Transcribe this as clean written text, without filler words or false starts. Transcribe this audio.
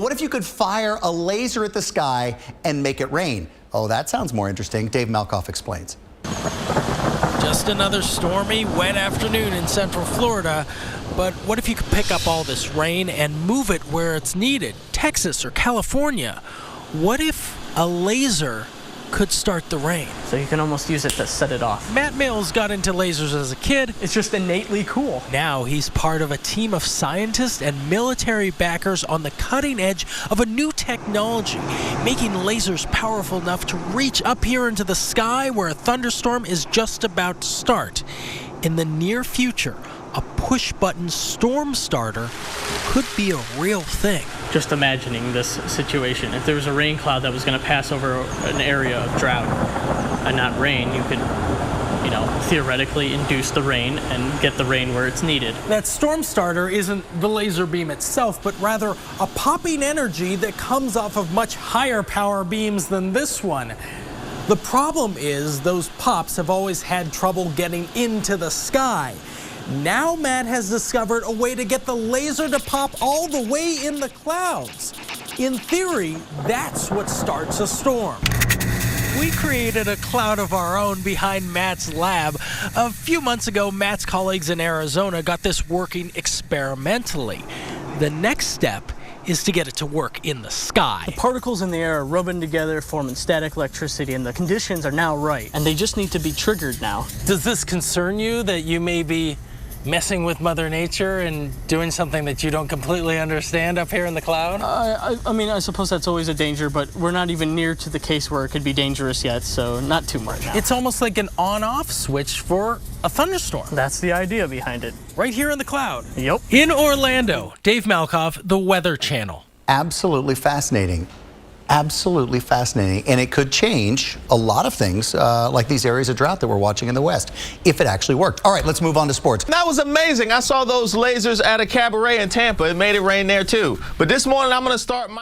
What if you could fire a laser at the sky and make it rain? Oh, that sounds more interesting. Dave Malkoff explains. Just another stormy, wet afternoon in central Florida. But what if you could pick up all this rain and move it where it's needed? Texas or California? What if a laser could start the rain? So you can almost use it to set it off. Matt Mills got into lasers as a kid. It's just innately cool. Now he's part of a team of scientists and military backers on the cutting edge of a new technology, making lasers powerful enough to reach up here into the sky where a thunderstorm is just about to start. In the near future, a push-button Stormstarter could be a real thing. Just imagining this situation. If there was a rain cloud that was going to pass over an area of drought and not rain, you could, theoretically induce the rain and get the rain where it's needed. That Stormstarter isn't the laser beam itself, but rather a popping energy that comes off of much higher power beams than this one. The problem is those pops have always had trouble getting into the sky. Now Matt has discovered a way to get the laser to pop all the way in the clouds. In theory, that's what starts a storm. We created a cloud of our own behind Matt's lab. A few months ago, Matt's colleagues in Arizona got this working experimentally. The next step is to get it to work in the sky. The particles in the air are rubbing together, forming static electricity, and the conditions are now right. And they just need to be triggered now. Does this concern you that you may be messing with Mother Nature and doing something that you don't completely understand up here in the cloud? I suppose that's always a danger, but we're not even near to the case where it could be dangerous yet, so not too much. It's almost like an on-off switch for a thunderstorm. That's the idea behind it. Right here in the cloud. Yep. In Orlando, Dave Malkoff, The Weather Channel. Absolutely fascinating. Absolutely fascinating. And it could change a lot of things, like these areas of drought that we're watching in the West, if it actually worked. All right, let's move on to sports. That was amazing. I saw those lasers at a cabaret in Tampa. It made it rain there too. But this morning, I'm going to start my